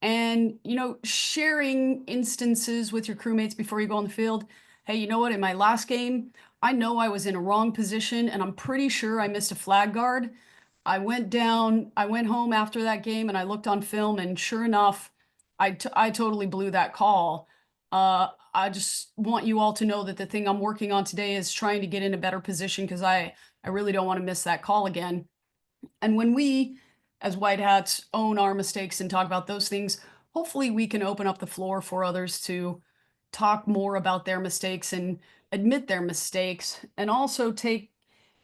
and, sharing instances with your crewmates before you go on the field. Hey, you know what? In my last game, I know I was in a wrong position, and I'm pretty sure I missed a flag guard. I went home after that game and I looked on film, and sure enough, I totally blew that call. I just want you all to know that the thing I'm working on today is trying to get in a better position, because I really don't want to miss that call again. And when we, as white hats, own our mistakes and talk about those things, hopefully we can open up the floor for others to talk more about their mistakes and admit their mistakes, and also take,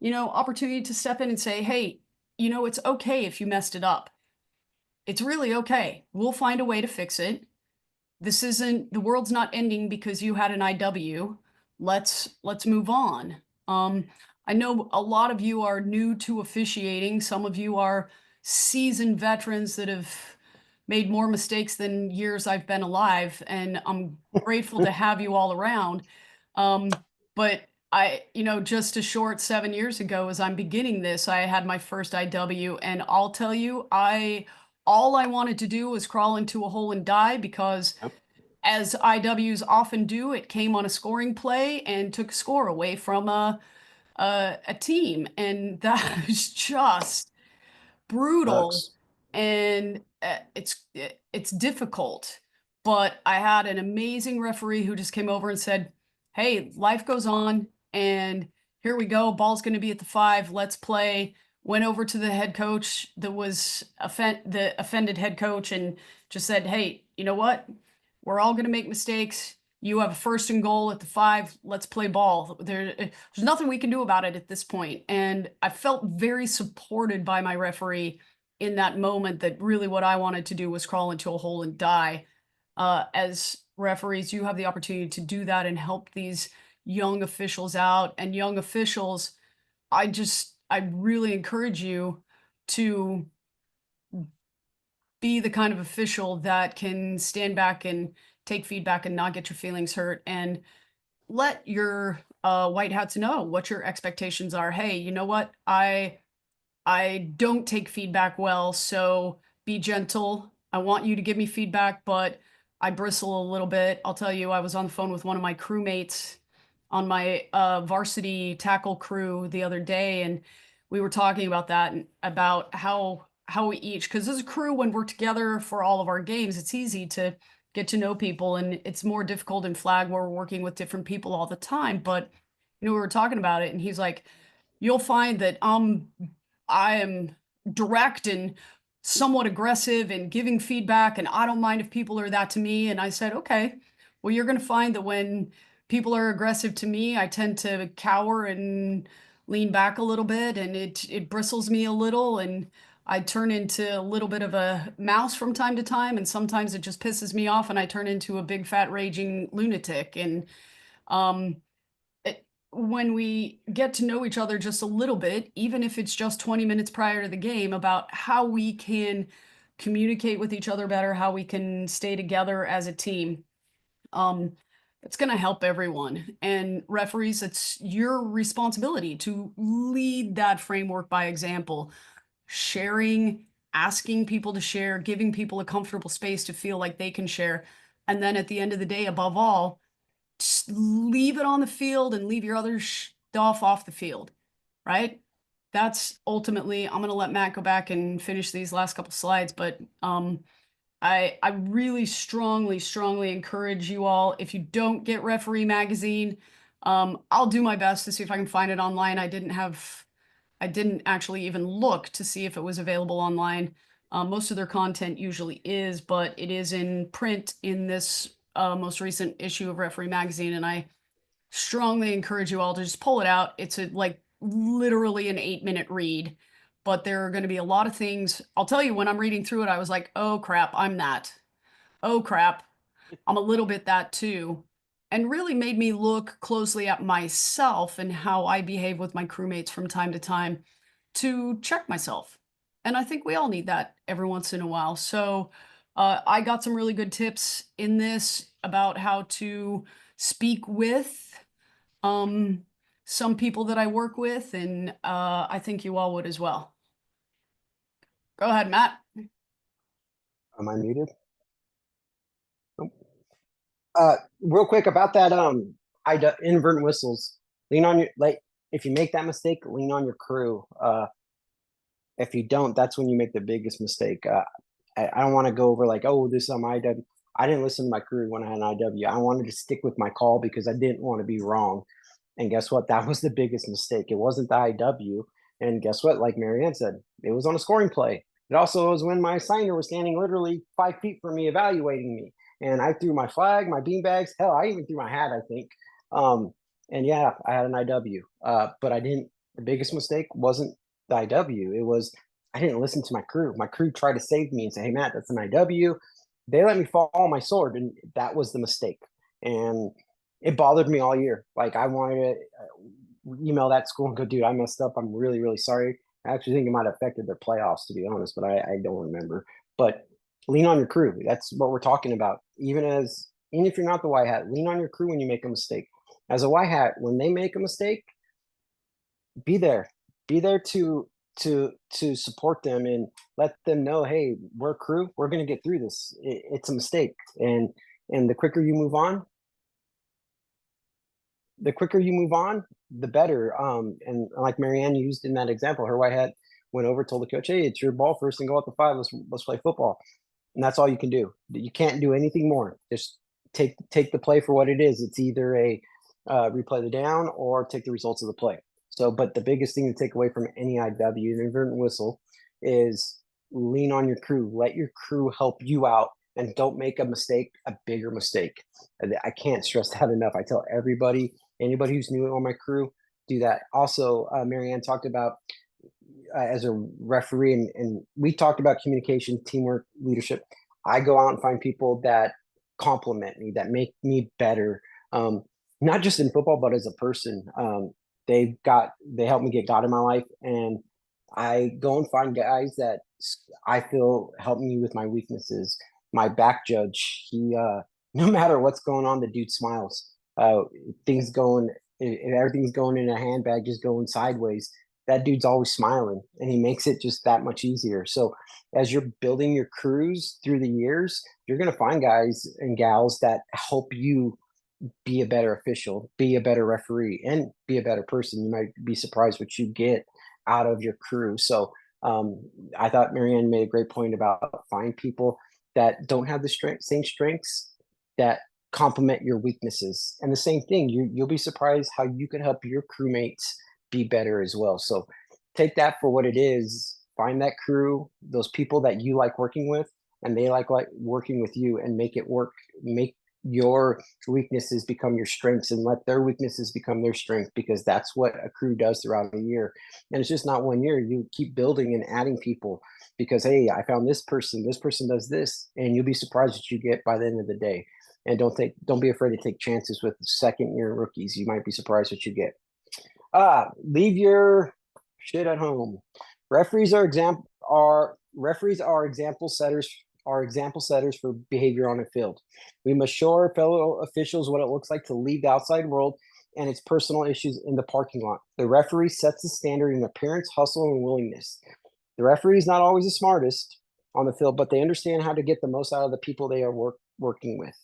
opportunity to step in and say, hey, it's okay if you messed it up. It's really okay. We'll find a way to fix it. The world's not ending because you had an IW. Let's move on. I know a lot of you are new to officiating. Some of you are seasoned veterans that have made more mistakes than years I've been alive, and I'm grateful to have you all around. But just a short 7 years ago, as I'm beginning this, I had my first IW, and I'll tell you, all I wanted to do was crawl into a hole and die, because as IWs often do, it came on a scoring play and took a score away from a team. And that was just brutal. Sucks. And it's difficult. But I had an amazing referee who just came over and said, hey, life goes on, and here we go. Ball's going to be at the 5. Let's play. Went over to the head coach that was the offended head coach, and just said, hey, you know what? We're all going to make mistakes. You have a 1st and goal at the 5. Let's play ball. There's nothing we can do about it at this point. And I felt very supported by my referee in that moment, that really what I wanted to do was crawl into a hole and die. As referees, you have the opportunity to do that and help these young officials out. And young officials, I really encourage you to be the kind of official that can stand back and take feedback and not get your feelings hurt, and let your white hats know what your expectations are. Hey, you know what? I don't take feedback well, so be gentle. I want you to give me feedback, but I bristle a little bit. I'll tell you, I was on the phone with one of my crewmates on my varsity tackle crew the other day, and we were talking about that, and about how we each, because as a crew, when we're together for all of our games, it's easy to get to know people, and it's more difficult in flag where we're working with different people all the time. But we were talking about it, and he's like, you'll find that I am direct and somewhat aggressive and giving feedback, and I don't mind if people are that to me. And I said, okay, well, you're going to find that when people are aggressive to me, I tend to cower and lean back a little bit, and it bristles me a little, and I turn into a little bit of a mouse from time to time, and sometimes it just pisses me off and I turn into a big fat raging lunatic. And when we get to know each other just a little bit, even if it's just 20 minutes prior to the game, about how we can communicate with each other better, how we can stay together as a team. It's going to help everyone. And referees, it's your responsibility to lead that framework by example, sharing, asking people to share, giving people a comfortable space to feel like they can share. And then at the end of the day, above all, just leave it on the field and leave your other stuff off the field, right? That's ultimately, I'm going to let Matt go back and finish these last couple slides, but I really strongly encourage you all, if you don't get Referee Magazine, I'll do my best to see if I can find it online. I didn't actually even look to see if it was available online. Most of their content usually is, but it is in print in this most recent issue of Referee Magazine, and I strongly encourage you all to just pull it out. It's literally an 8-minute read, but there are going to be a lot of things. I'll tell you, when I'm reading through it, I was like, oh crap, I'm that. Oh crap, I'm a little bit that too. And really made me look closely at myself and how I behave with my crewmates from time to time to check myself. And I think we all need that every once in a while. So I got some really good tips in this about how to speak with some people that I work with, and I think you all would as well. Go ahead, Matt. Am I muted? Nope. Real quick about that, inadvertent whistles. Lean on your, like, if you make that mistake, lean on your crew. If you don't, that's when you make the biggest mistake. I don't want to go over like, oh, this is on my IW. I didn't listen to my crew when I had an IW. I wanted to stick with my call because I didn't want to be wrong. And guess what? That was the biggest mistake. It wasn't the IW. And guess what? Like Marianne said, it was on a scoring play. It also was when my assigner was standing literally 5 feet from me, evaluating me. And I threw my flag, my beanbags. Hell, I even threw my hat, I think. And yeah, I had an IW. But I didn't. The biggest mistake wasn't the IW. It was I didn't listen to my crew. My crew tried to save me and say, "Hey, Matt, that's an IW." They let me fall on my sword, and that was the mistake. And it bothered me all year. Like I wanted to email that school and go, "Dude, I messed up. I'm really sorry." I actually think it might have affected their playoffs, to be honest, but I don't remember. But lean on your crew. That's what we're talking about. Even if you're not the white hat, lean on your crew when you make a mistake. As a white hat, when they make a mistake, be there. Be there to support them and let them know, hey, we're crew. We're gonna get through this. It's a mistake, and the quicker you move on, the better. And like Marianne used in that example, her white hat went over, told the coach, "Hey, it's your ball first and go out the 5. Let's play football." And that's all you can do. You can't do anything more. Just take the play for what it is. It's either a replay the down or take the results of the play. So, but the biggest thing to take away from any IW, an inadvertent whistle, is lean on your crew. Let your crew help you out, and don't make a mistake a bigger mistake. I can't stress that enough. I tell everybody, anybody who's new on my crew, do that. Also, Marianne talked about as a referee, and we talked about communication, teamwork, leadership. I go out and find people that compliment me, that make me better, not just in football, but as a person. They helped me get God in my life, and I go and find guys that I feel help me with my weaknesses. My back judge, he no matter what's going on, the dude smiles. Everything's going in a handbag, just going sideways. That dude's always smiling, and he makes it just that much easier. So as you're building your crews through the years, you're going to find guys and gals that help you be a better official, be a better referee, and be a better person. You might be surprised what you get out of your crew. So I thought Marianne made a great point about find people that don't have the same strengths that complement your weaknesses. And the same thing, you'll be surprised how you can help your crewmates be better as well. So take that for what it is. Find that crew, those people that you like working with, and they like working with you, and make it work. Make your weaknesses become your strengths, and let their weaknesses become their strength, because that's what a crew does throughout a year. And it's just not 1 year. You keep building and adding people, because, hey, I found this person does this, and you'll be surprised what you get by the end of the day. And don't be afraid to take chances with second year rookies. You might be surprised what you get. Leave your shit at home. Referees are example setters are example setters for behavior on a field. We must show our fellow officials what it looks like to lead the outside world and its personal issues in the parking lot. The referee sets the standard in appearance, hustle, and willingness. The referee is not always the smartest on the field, but they understand how to get the most out of the people they are working with.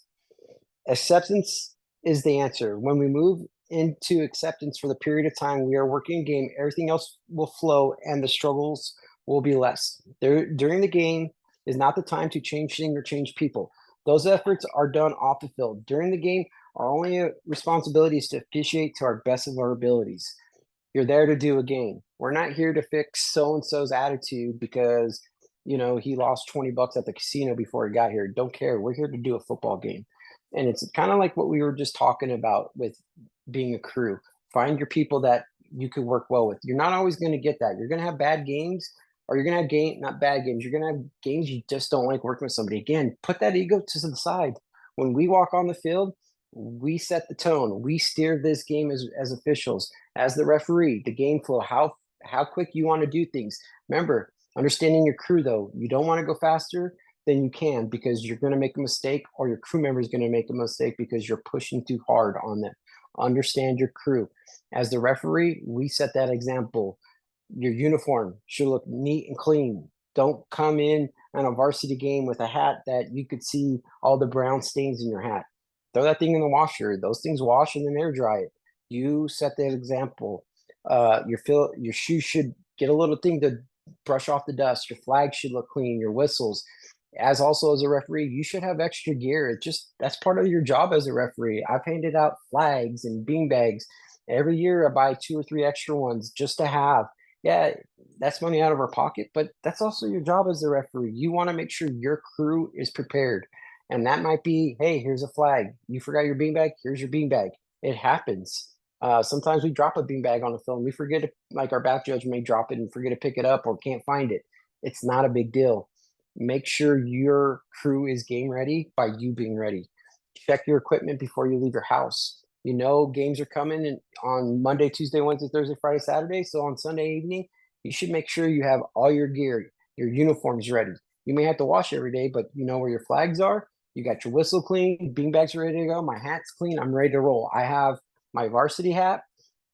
Acceptance is the answer. When we move into acceptance for the period of time we are working a game, everything else will flow and the struggles will be less. During the game is not the time to change things or change people. Those efforts are done off the field. During the game, our only responsibility is to officiate to our best of our abilities. You're there to do a game. We're not here to fix so-and-so's attitude because, you know, he lost $20 at the casino before he got here. Don't care. We're here to do a football game. And it's kind of like what we were just talking about with being a crew. Find your people that you could work well with. You're not always going to get that. You're going to have bad games, or you're going to have not bad games. You're going to have games you just don't like working with somebody. Again, put that ego to the side. When we walk on the field, we set the tone. We steer this game as officials, as the referee, the game flow, how quick you want to do things. Remember, understanding your crew, though, you don't want to go faster than you can because you're going to make a mistake, or your crew member is going to make a mistake because you're pushing too hard on them. Understand your crew. As the referee, we set that example. Your uniform should look neat and clean. Don't come in on a varsity game with a hat that you could see all the brown stains in your hat. Throw that thing in the washer. Those things wash and then air dry it. You set that example. Your shoes should get a little thing to brush off the dust. Your flag should look clean. Your whistles. As a referee, you should have extra gear. That's part of your job as a referee. I've handed out flags and bean bags. Every year I buy 2 or 3 extra ones just to have. Yeah, that's money out of our pocket, but that's also your job as a referee. You want to make sure your crew is prepared. And that might be, hey, here's a flag. You forgot your beanbag. Here's your beanbag. It happens. Sometimes we drop a beanbag on the film. We forget to, like our back judge may drop it and forget to pick it up or can't find it. It's not a big deal. Make sure your crew is game ready by you being ready. Check your equipment before you leave your house. You know, games are coming on Monday, Tuesday, Wednesday, Thursday, Friday, Saturday. So on Sunday evening, you should make sure you have all your gear, your uniforms ready. You may have to wash every day, but you know where your flags are. You got your whistle clean, beanbags ready to go. My hat's clean. I'm ready to roll. I have my varsity hat,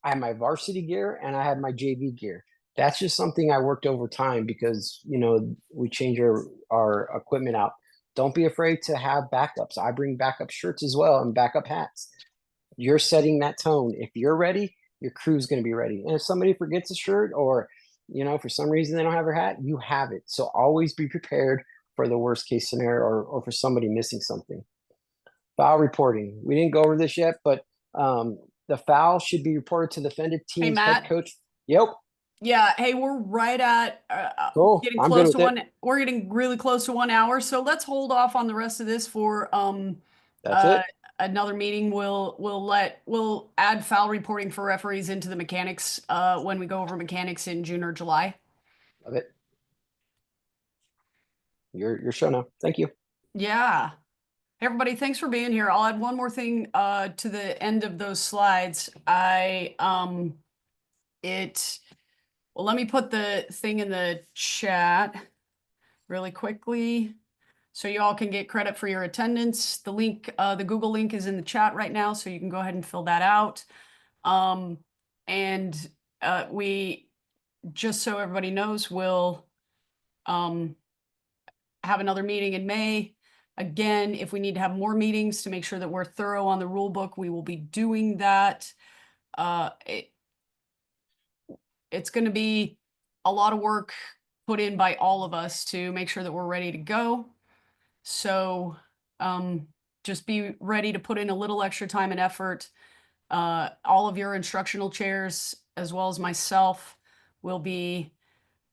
I have my varsity gear, and I have my JV gear. That's just something I worked over time because, you know, we change our equipment out. Don't be afraid to have backups. I bring backup shirts as well and backup hats. You're setting that tone. If you're ready, your crew's going to be ready. And if somebody forgets a shirt or, you know, for some reason they don't have their hat, you have it. So always be prepared for the worst case scenario or for somebody missing something. Foul reporting. We didn't go over this yet, but the foul should be reported to the offended team's head coach. Yep. Yeah. Hey, we're right at Cool. getting I'm close good to with one. We're getting really close to 1 hour. So let's hold off on the rest of this for That's it. another meeting. We'll add foul reporting for referees into the mechanics when we go over mechanics in June or July. Love it. Your show now. Thank you. Yeah. Everybody, thanks for being here. I'll add one more thing to the end of those slides. Well, let me put the thing in the chat really quickly so you all can get credit for your attendance. The link, the Google link is in the chat right now, so you can go ahead and fill that out. We, just so everybody knows, we'll have another meeting in May. Again, if we need to have more meetings to make sure that we're thorough on the rule book, we will be doing that. It's going to be a lot of work put in by all of us to make sure that we're ready to go. So just be ready to put in a little extra time and effort. All of your instructional chairs, as well as myself, will be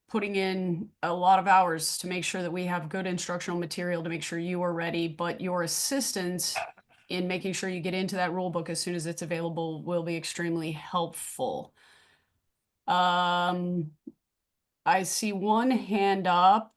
putting in a lot of hours to make sure that we have good instructional material to make sure you are ready, but your assistance in making sure you get into that rule book as soon as it's available will be extremely helpful. I see one hand up.